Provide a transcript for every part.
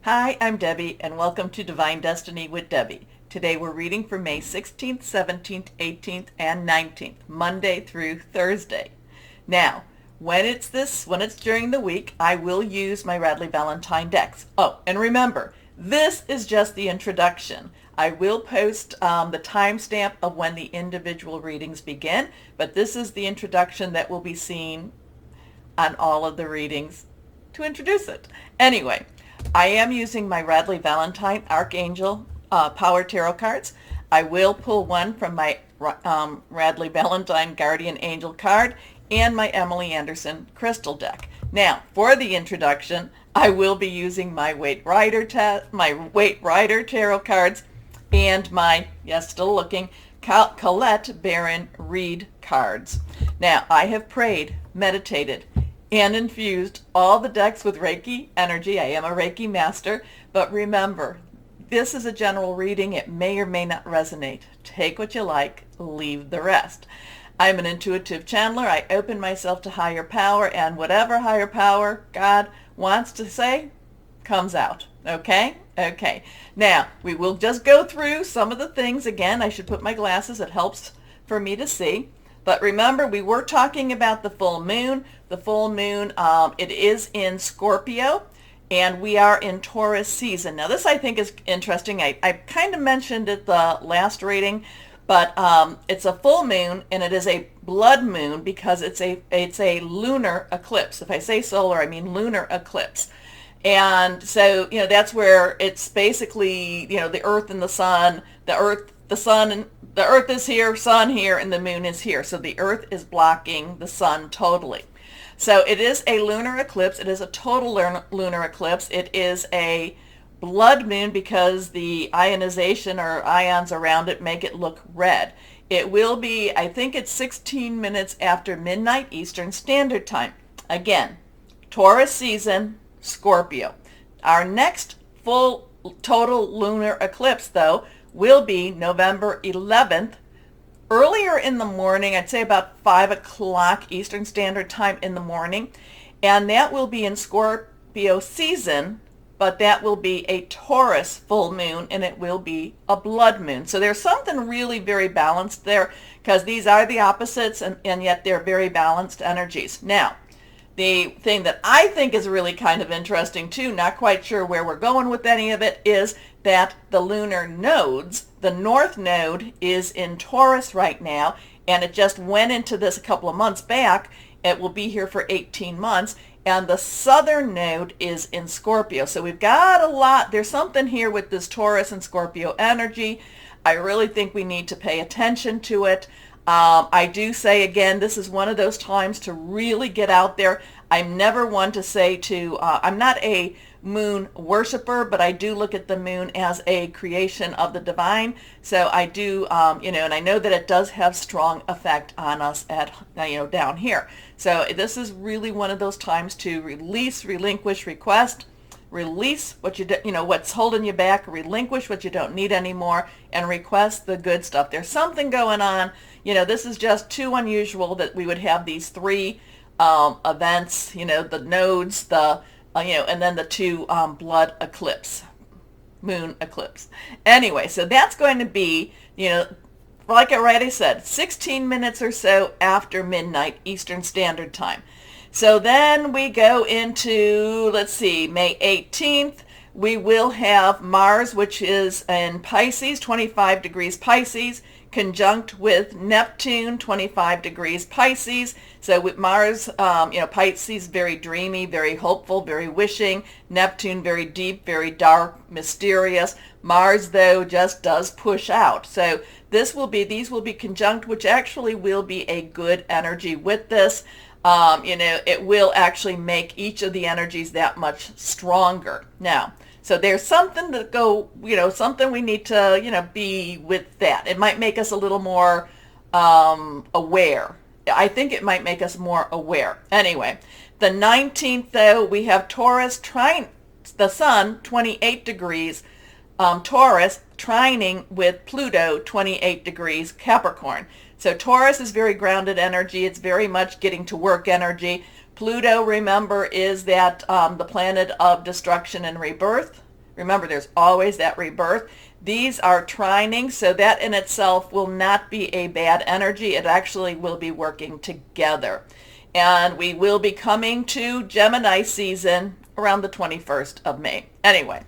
Hi, I'm Debbie, and welcome to Divine Destiny with Debbie. Today we're reading for May 16th, 17th, 18th, and 19th, Monday through Thursday. Now, when it's during the week, I will use my Radley Valentine decks. Oh, and remember, this is just the introduction. I will post the timestamp of when the individual readings begin, but this is the introduction that will be seen on all of the readings to introduce it. Anyway, I am using my Radley Valentine Archangel Power Tarot cards. I will pull one from my Radley Valentine Guardian Angel card and my Emily Anderson Crystal deck. Now, for the introduction, I will be using my Waite Rider Tarot cards and my, yes, still looking, Colette Baron Reed cards. Now, I have prayed, meditated, and infused all the decks with Reiki energy. I am a Reiki master, but remember, this is a general reading. It may or may not resonate. Take what you like, leave the rest. I'm an intuitive channeler. I open myself to higher power, and whatever higher power God wants to say comes out. Okay? Okay. Now, we will just go through some of the things. Again, I should put my glasses. It helps for me to see. But remember, we were talking about the full moon. The full moon, it is in Scorpio, and we are in Taurus season. Now, this I think is interesting. I kind of mentioned it the last reading, but it's a full moon, and it is a blood moon because it's a lunar eclipse. If I say solar, I mean lunar eclipse. And so, that's where it's basically, the earth and the sun, the earth is here, sun here, and the moon is here. So the earth is blocking the sun totally. So it is a lunar eclipse. It is a total lunar eclipse. It is a blood moon because the ionization or ions around it make it look red. It will be, I think it's 16 minutes after midnight Eastern Standard Time. Again, Taurus season, Scorpio. Our next full total lunar eclipse, though, will be November 11th, earlier in the morning. I'd say about 5 o'clock Eastern Standard Time in the morning, and that will be in Scorpio season, but that will be a Taurus full moon, and it will be a blood moon. So there's something really very balanced there, because these are the opposites, and yet they're very balanced energies. Now, the thing that I think is really kind of interesting too, not quite sure where we're going with any of it, is that the lunar nodes, the north node is in Taurus right now, and it just went into this a couple of months back. It will be here for 18 months, and the southern node is in Scorpio. So we've got a lot. There's something here with this Taurus and Scorpio energy. I really think we need to pay attention to it. I do say, again, this is one of those times to really get out there. I'm never one to say I'm not a moon worshiper, but I do look at the moon as a creation of the divine. So I do, and I know that it does have strong effect on us down here. So this is really one of those times to release, relinquish, request. Release what what's holding you back, relinquish what you don't need anymore, and request the good stuff. There's something going on. This is just too unusual that we would have these three events, the nodes, and then the two blood eclipse, moon eclipse. Anyway, so that's going to be, like I already said, 16 minutes or so after midnight Eastern Standard Time. So then we go into, let's see, May 18th. We will have Mars, which is in Pisces, 25 degrees Pisces, conjunct with Neptune, 25 degrees Pisces. So with Mars, Pisces, very dreamy, very hopeful, very wishing. Neptune, very deep, very dark, mysterious. Mars, though, just does push out. So these will be conjunct, which actually will be a good energy with this. It will actually make each of the energies that much stronger. Now, so there's something something we need to, be with that. It might make us a little more aware. I think it might make us more aware. Anyway, the 19th, though, we have Taurus trine the Sun, 28 degrees, Taurus trining with Pluto, 28 degrees Capricorn. So Taurus is very grounded energy. It's very much getting to work energy. Pluto, remember, is that the planet of destruction and rebirth. Remember, there's always that rebirth. These are trining, so that in itself will not be a bad energy. It actually will be working together. And we will be coming to Gemini season around the 21st of May. Anyway,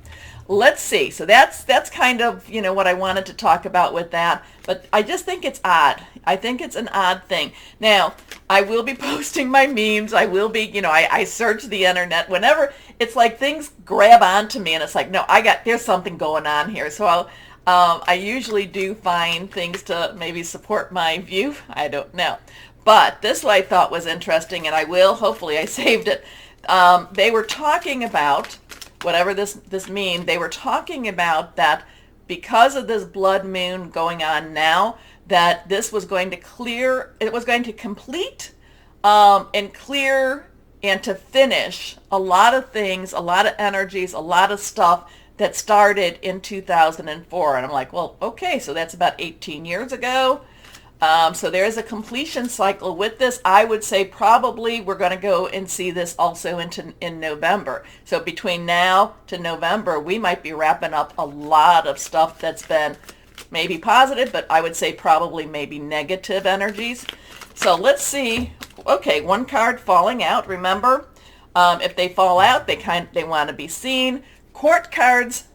let's see. So that's kind of, what I wanted to talk about with that. But I just think it's odd. I think it's an odd thing. Now, I will be posting my memes. I will be, I search the internet whenever it's like things grab onto me and it's like, no, there's something going on here. So I usually do find things to maybe support my view. I don't know. But this one I thought was interesting, and hopefully I saved it. They were talking about, whatever this means, they were talking about that because of this blood moon going on now, that this was going to clear, it was going to complete and clear and to finish a lot of things, a lot of energies, a lot of stuff that started in 2004. And I'm like, well, okay, so that's about 18 years ago. So there's a completion cycle with this. I would say probably we're going to go and see this also in November. So between now to November, we might be wrapping up a lot of stuff that's been maybe positive, but I would say probably maybe negative energies. So let's see. Okay, one card falling out. Remember, if they fall out, they want to be seen. Court cards,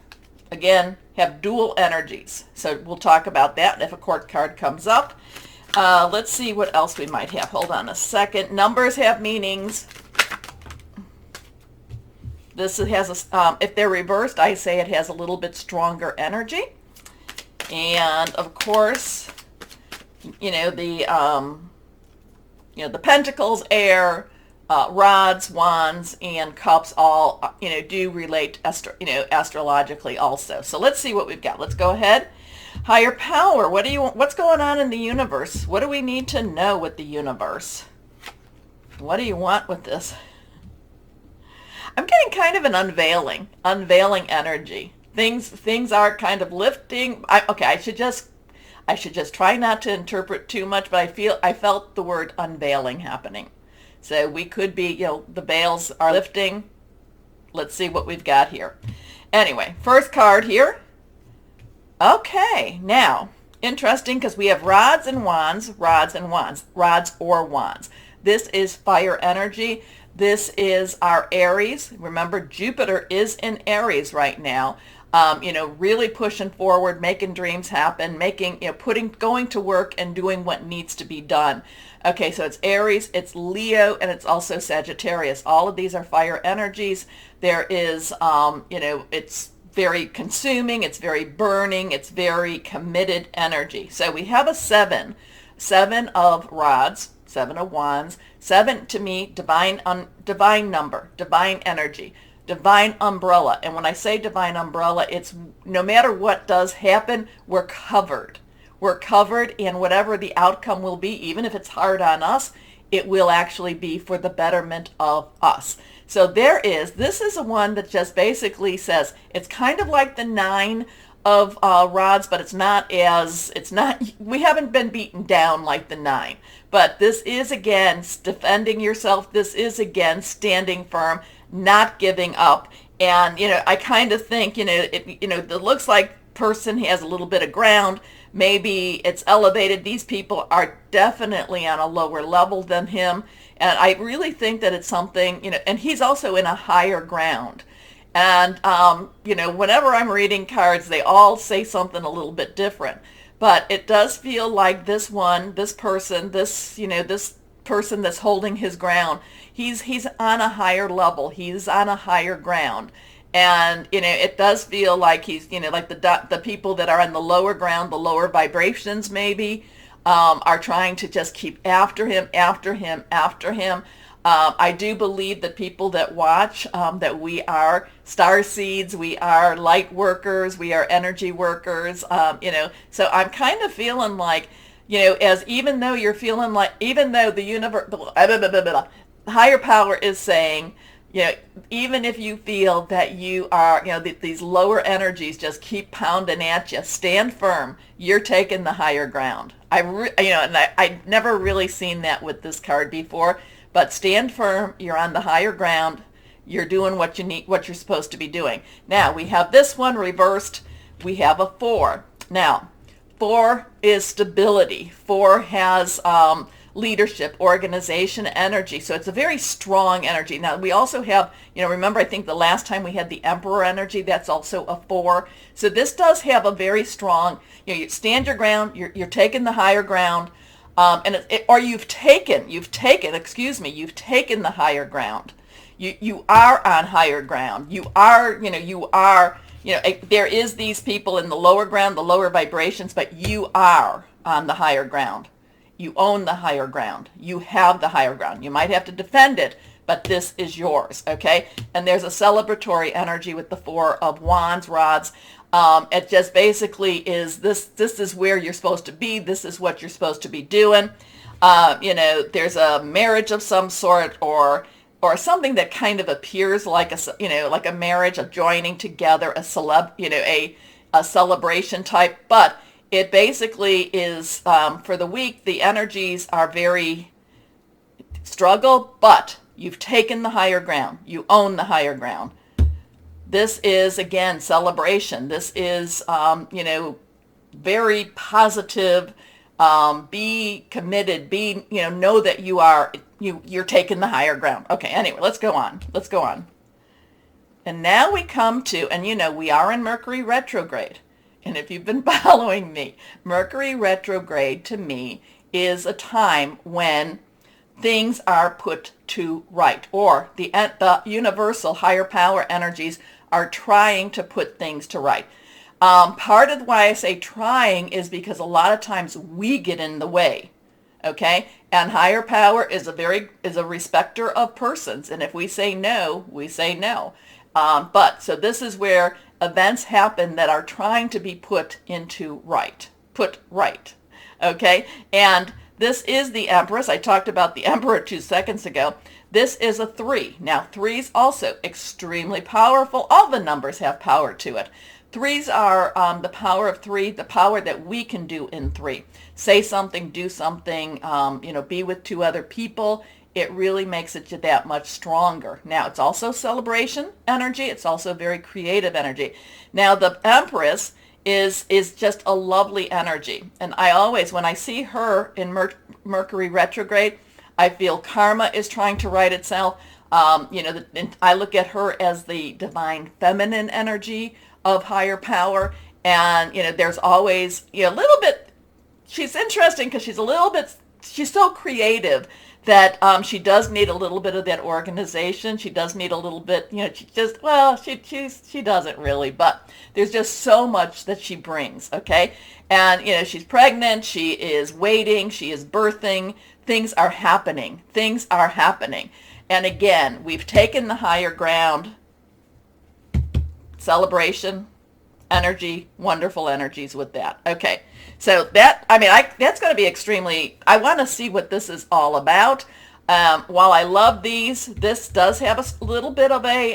again, have dual energies. So we'll talk about that if a court card comes up. Let's see what else we might have. Hold on a second. Numbers have meanings. This has if they're reversed, I say it has a little bit stronger energy. And of course, the pentacles, air, rods, wands, and cups all, do relate, astrologically also. So let's see what we've got. Let's go ahead. Higher power. What's going on in the universe? What do we need to know with the universe? What do you want with this? I'm getting kind of an unveiling energy. Things are kind of lifting. I should just try not to interpret too much, but I felt the word unveiling happening. So we could be, the veils are lifting. Let's see what we've got here. Anyway, first card here. Okay, now, interesting because we have rods and wands, rods or wands. This is fire energy. This is our Aries. Remember, Jupiter is in Aries right now. Really pushing forward, making dreams happen, going to work and doing what needs to be done. Okay, so it's Aries, it's Leo, and it's also Sagittarius. All of these are fire energies. There is, it's very consuming, it's very burning, it's very committed energy. So we have a seven of rods, 7 of wands, 7 to me, divine number, divine energy, divine umbrella. And when I say divine umbrella, it's no matter what does happen, we're covered. We're covered, and whatever the outcome will be, even if it's hard on us, it will actually be for the betterment of us. So this is a one that just basically says, it's kind of like the 9 of rods, but we haven't been beaten down like the 9. But this is, again, defending yourself. This is, again, standing firm, not giving up. And, I kind of think, it looks like person has a little bit of ground. Maybe it's elevated. These people are definitely on a lower level than him. And I really think that it's something, and he's also in a higher ground. And, whenever I'm reading cards, they all say something a little bit different. But it does feel like this person that's holding his ground, he's on a higher level. He's on a higher ground. And, it does feel like he's, like the people that are on the lower ground, the lower vibrations maybe, are trying to just keep after him. I do believe that people that watch, that we are star seeds, we are light workers, we are energy workers, so I'm kind of feeling like, even though the universe, higher power is saying, even if you feel that you are, these lower energies just keep pounding at you, stand firm. You're taking the higher ground. I've never really seen that with this card before, but stand firm. You're on the higher ground. you're doing what you need, what you're supposed to be doing. Now we have this one reversed. We have a 4. Now 4 is stability. 4 has leadership, organization, energy. So it's a very strong energy. Now we also have, remember I think the last time we had the Emperor energy, that's also a 4. So this does have a very strong, you stand your ground, you're taking the higher ground, or you've taken the higher ground. You are on higher ground. There is these people in the lower ground, the lower vibrations, but you are on the higher ground. You own the higher ground. You have the higher ground. You might have to defend it, but this is yours, okay? And there's a celebratory energy with the 4 of Wands, rods. It just basically is this is where you're supposed to be. This is what you're supposed to be doing. There's a marriage of some sort or something that kind of appears like a marriage, a joining together, a celebration type, but it basically is, for the week, the energies are very struggle, but you've taken the higher ground. You own the higher ground. This is, again, celebration. This is, very positive. Be committed. Know that you're taking the higher ground. Okay, anyway, let's go on. And now we come to, and we are in Mercury retrograde. And if you've been following me, Mercury retrograde to me is a time when things are put to right, or the universal higher power energies are trying to put things to right. Part of why I say trying is because a lot of times we get in the way, okay? And higher power is a respecter of persons, and if we say no, we say no. So this is where events happen that are trying to be put right, okay? And this is the Empress. I talked about the Emperor 2 seconds ago. This is a 3. Now, 3's also extremely powerful. All the numbers have power to it. 3's are the power of 3, the power that we can do in 3. Say something, do something, be with 2 other people. It really makes it that much stronger. Now, it's also celebration energy. It's also very creative energy. Now, the Empress is just a lovely energy. And I always, when I see her in Mercury retrograde, I feel karma is trying to right itself. I look at her as the divine feminine energy of higher power. And, there's always, a little bit, she's interesting because she's so creative that she does need a little bit of that organization. She does need a little bit, she doesn't really, but there's just so much that she brings, okay? And, she's pregnant, she is waiting, she is birthing, things are happening. And again, we've taken the higher ground, celebration, energy, wonderful energies with that. Okay, so that's going to be extremely, I want to see what this is all about. While I love these, this does have a little bit of a,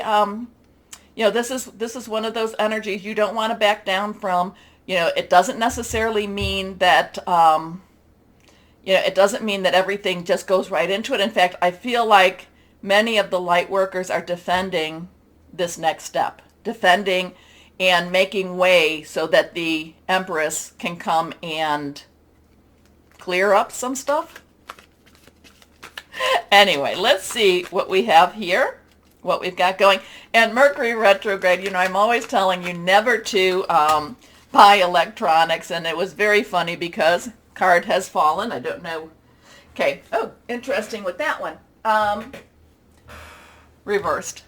this is one of those energies you don't want to back down from. It doesn't necessarily mean that, it doesn't mean that everything just goes right into it. In fact, I feel like many of the light workers are defending this next step, defending and making way so that the Empress can come and clear up some stuff. Anyway, let's see what we have here, what we've got going. And Mercury retrograde, I'm always telling you never to buy electronics, and it was very funny because card has fallen. I don't know. Okay. Oh, interesting with that one. Reversed.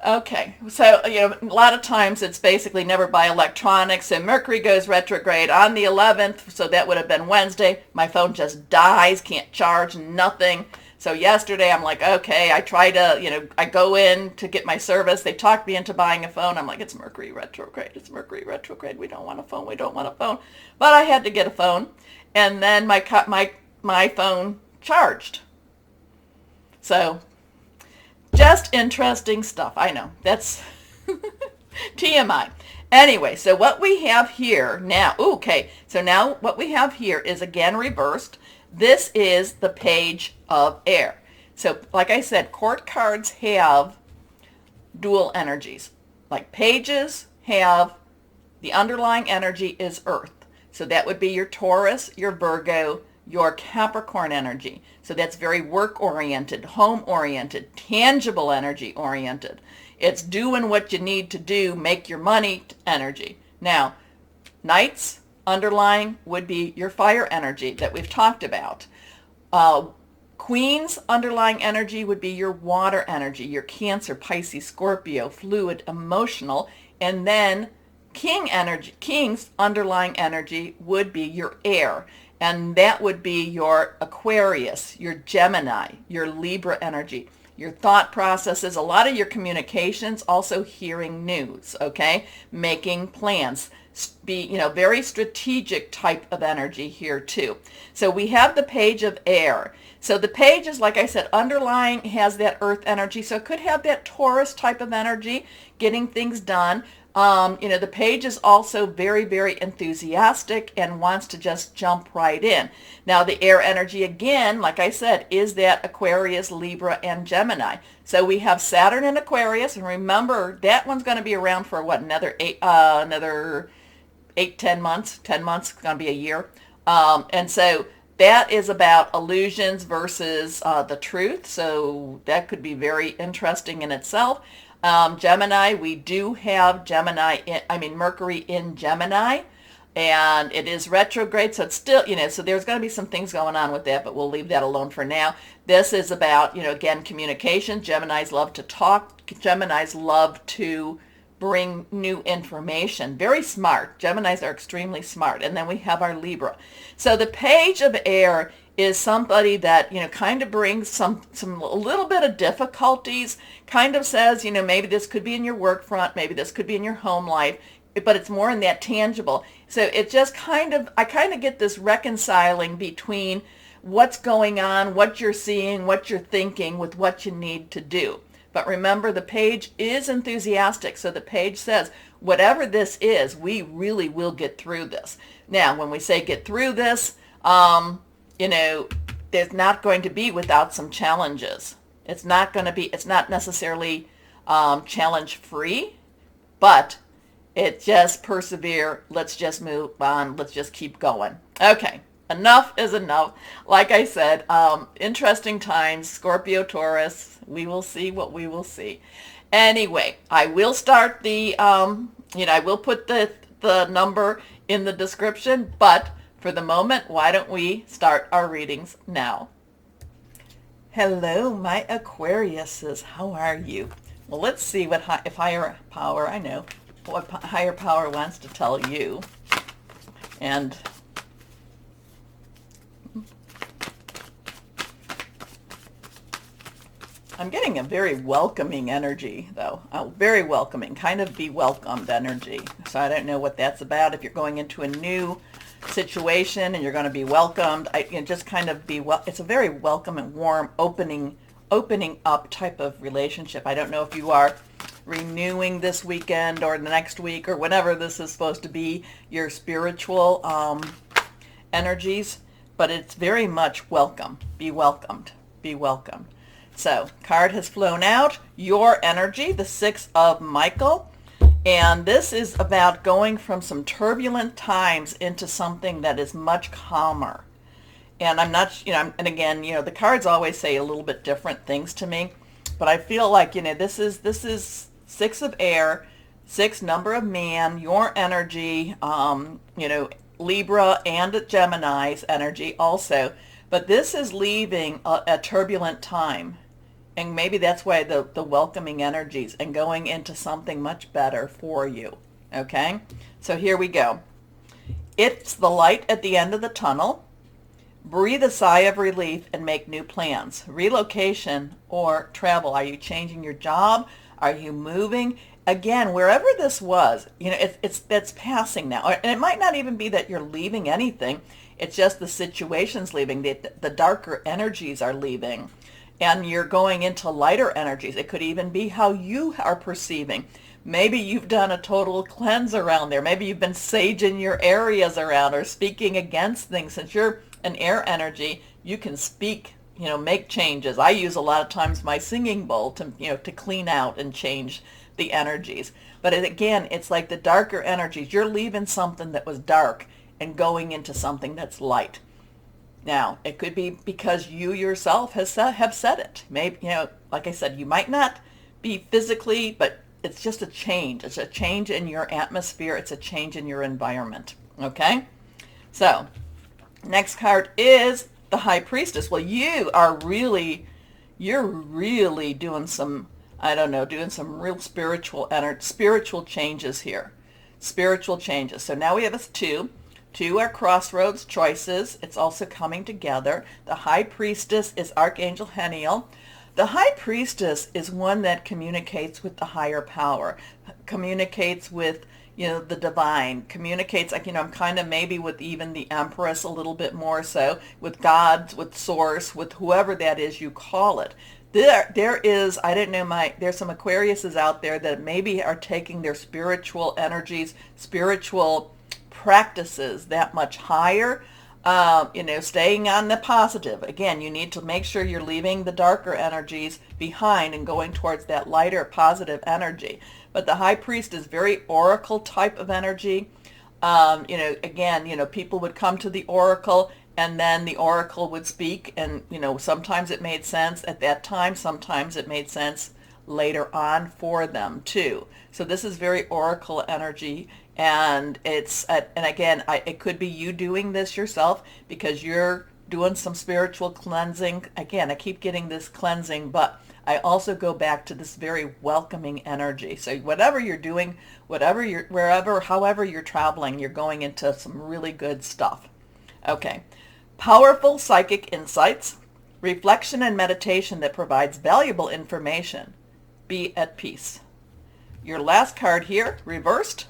Okay, so a lot of times it's basically never buy electronics, and Mercury goes retrograde on the 11th, so that would have been Wednesday. My phone just dies, can't charge, nothing. So yesterday I'm like, okay, I try to, I go in to get my service. They talked me into buying a phone. I'm like, it's Mercury retrograde. We don't want a phone. But I had to get a phone, and then my phone charged. So just interesting stuff. I know. That's TMI. Anyway, so what we have here now, so now what we have here is again reversed. This is the Page of Air. So like I said, court cards have dual energies. Like pages have, the underlying energy is Earth. So that would be your Taurus, your Virgo, your Capricorn energy. So that's very work-oriented, home-oriented, tangible energy-oriented. It's doing what you need to do, make your money energy. Now, Knights underlying would be your fire energy that we've talked about. Queen's underlying energy would be your water energy, your Cancer, Pisces, Scorpio, fluid, emotional. And then King's underlying energy would be your air. And that would be your Aquarius, your Gemini, your Libra energy, your thought processes, a lot of your communications, also hearing news, okay? Making plans, be, very strategic type of energy here too. So we have the page of air. So the page is, like I said, underlying has that earth energy. So it could have that Taurus type of energy, getting things done. The page is also very, very enthusiastic and wants to just jump right in. Now, the air energy, again, like I said, is that Aquarius, Libra, and Gemini. So we have Saturn in Aquarius, and remember, that one's going to be around for what, another 10 months. 10 months, it's going to be a year. And so that is about illusions versus the truth. So that could be very interesting in itself. Gemini, we do have Mercury in Gemini, and it is retrograde, so it's still, so there's going to be some things going on with that, but we'll leave that alone for now. This is about, again, communication. Geminis love to talk. Geminis love to bring new information. Very smart. Geminis are extremely smart. And then we have our Libra. So the page of air is somebody that, kind of brings some a little bit of difficulties, kind of says, maybe this could be in your work front, maybe this could be in your home life, but it's more in that tangible. So it just I kind of get this reconciling between what's going on, what you're seeing, what you're thinking with what you need to do. But remember, the page is enthusiastic. So the page says, whatever this is, we really will get through this. Now, when we say get through this, there's not going to be without some challenges. It's not necessarily challenge free, but it just persevere. Let's just move on. Let's just keep going. Okay. Enough is enough. Like I said, interesting times, Scorpio, Taurus. We will see what we will see. Anyway, I will start I will put the number in the description, but for the moment, why don't we start our readings now? Hello, my Aquariuses. How are you? Well, let's see what higher power wants to tell you. And I'm getting a very welcoming energy, though. Very welcoming, kind of be welcomed energy. So I don't know what that's about. If you're going into a new situation and you're going to be welcomed, just kind of it's a very welcome and warm, opening up type of relationship. I don't know if you are renewing this weekend or the next week or whenever this is supposed to be your spiritual energies, but it's very much welcome. Be welcomed. Be welcomed. So, card has flown out, your energy, the Six of Michael, and this is about going from some turbulent times into something that is much calmer. And I'm not, and again, the cards always say a little bit different things to me, but I feel like, this is Six of Air, 6 number of man, your energy, Libra and Gemini's energy also, but this is leaving a turbulent time. And maybe that's why the welcoming energies and going into something much better for you. Okay? So here we go. It's the light at the end of the tunnel. Breathe a sigh of relief and make new plans. Relocation or travel. Are you changing your job? Are you moving? Again, wherever this was, it's passing now. And it might not even be that you're leaving anything. It's just the situation's leaving. The darker energies are leaving. And you're going into lighter energies. It could even be how you are perceiving. Maybe you've done a total cleanse around there. Maybe you've been saging your areas around or speaking against things. Since you're an air energy, you can speak make changes. I use a lot of times my singing bowl to, to clean out and change the energies. But again, it's like the darker energies. You're leaving something that was dark and going into something that's light. Now, it could be because you yourself have said it. Maybe, like I said, you might not be physically, but it's just a change. It's a change in your atmosphere. It's a change in your environment. Okay? So, next card is the High Priestess. Well, you're really doing some, doing some real spiritual changes here. Spiritual changes. So now we have a 2. 2 are crossroads choices. It's also coming together. The High Priestess is Archangel Haniel. The High Priestess is one that communicates with the higher power, communicates with, the divine, communicates, I'm kind of maybe with even the Empress a little bit more so, with God, with Source, with whoever that is you call it. There is, there's some Aquariuses out there that maybe are taking their spiritual energies, spiritual practices that much higher, staying on the positive. Again, you need to make sure you're leaving the darker energies behind and going towards that lighter positive energy. But the High Priest is very oracle type of energy. Again, people would come to the oracle and then the oracle would speak, and, sometimes it made sense at that time. Sometimes it made sense later on for them too. So this is very oracle energy. And it could be you doing this yourself because you're doing some spiritual cleansing. Again, I keep getting this cleansing, but I also go back to this very welcoming energy. So whatever you're doing, however you're traveling, you're going into some really good stuff. Okay. Powerful psychic insights, reflection and meditation that provides valuable information. Be at peace. Your last card here, reversed.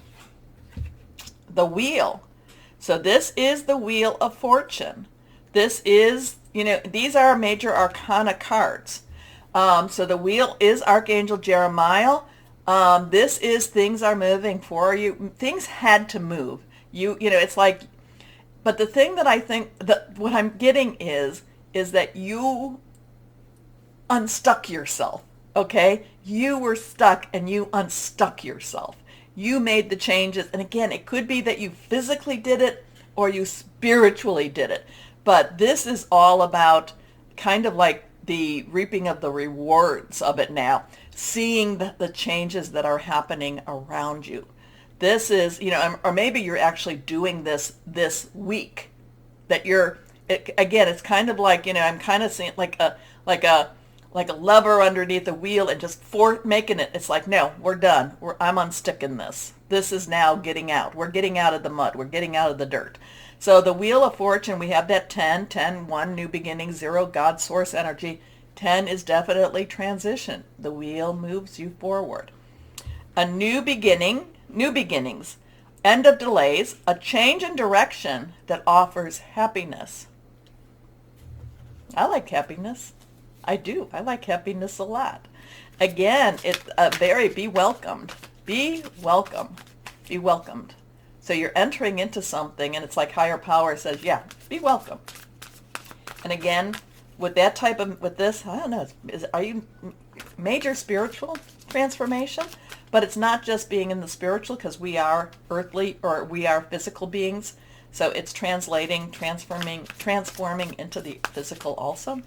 The Wheel. So this is the Wheel of Fortune. This is, these are major arcana cards. So the Wheel is Archangel Jeremiah. This is things are moving for you. Things had to move. It's like, but the thing that I think that what I'm getting is that you unstuck yourself. Okay? You were stuck and you unstuck yourself. You made the changes. And again, it could be that you physically did it or you spiritually did it. But this is all about kind of like the reaping of the rewards of it now, seeing the changes that are happening around you. This is, or maybe you're actually doing this week, that again, it's kind of like, I'm kind of seeing like a lever underneath the wheel and just making it. It's like, no, we're done. I'm unsticking this. This is now getting out. We're getting out of the mud. We're getting out of the dirt. So the Wheel of Fortune, we have that 10, 1, new beginning, 0, God, source energy. 10 is definitely transition. The wheel moves you forward. A new beginning, new beginnings, end of delays, a change in direction that offers happiness. I like happiness. I do. I like happiness a lot. Again, it's be welcomed. Be welcome. Be welcomed. So you're entering into something and it's like higher power says, yeah, be welcome. And again, with that with this, I don't know, are you major spiritual transformation? But it's not just being in the spiritual because we are earthly or we are physical beings. So it's transforming into the physical also.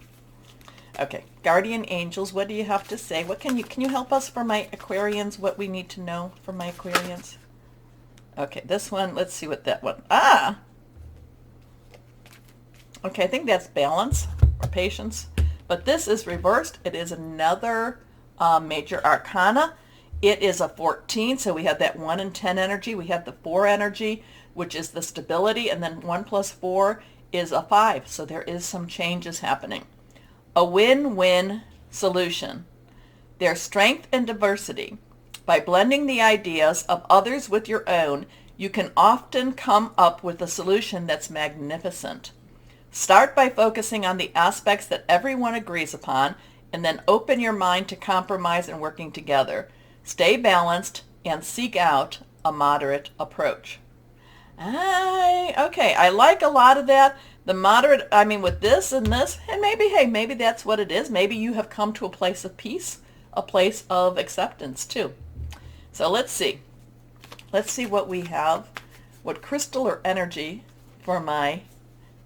Okay, guardian angels, what do you have to say? What can you help us for my Aquarians? What we need to know for my Aquarians? Okay, this one, let's see what that one. Okay, I think that's balance or patience. But this is reversed. It is another major arcana. It is a 14, so we have that 1 and 10 energy. We have the 4 energy, which is the stability, and then 1 plus 4 is a 5. So there is some changes happening. A win-win solution. There's strength and diversity. By blending the ideas of others with your own, you can often come up with a solution that's magnificent. Start by focusing on the aspects that everyone agrees upon, and then open your mind to compromise and working together. Stay balanced and seek out a moderate approach. Okay, I like a lot of that, The moderate, I mean, with this and this, and maybe, hey, maybe that's what it is. Maybe you have come to a place of peace, a place of acceptance too. So let's see. Let's see what we have, what crystal or energy for my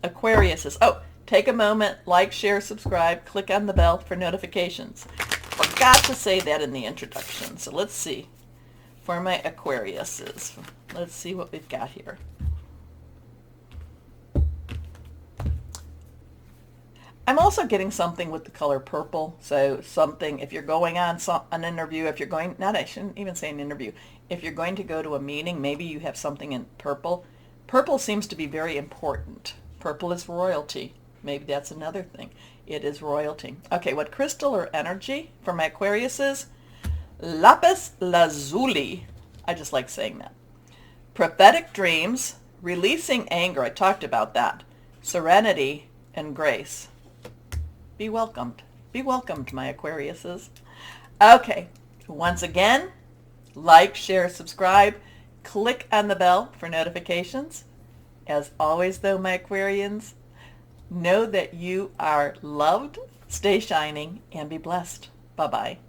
Aquarius is. Oh, take a moment, like, share, subscribe, click on the bell for notifications. Forgot to say that in the introduction. So let's see. For my Aquariuses, let's see what we've got here. I'm also getting something with the color purple. So something, if you're going on an interview, if you're going, I shouldn't even say an interview. If you're going to go to a meeting, maybe you have something in purple. Purple seems to be very important. Purple is royalty. Maybe that's another thing. It is royalty. Okay, what crystal or energy for my Aquariuses? Lapis lazuli. I just like saying that. Prophetic dreams, releasing anger. I talked about that. Serenity and grace. Be welcomed. Be welcomed, my Aquariuses. Okay, once again, like, share, subscribe. Click on the bell for notifications. As always, though, my Aquarians, know that you are loved, stay shining, and be blessed. Bye-bye.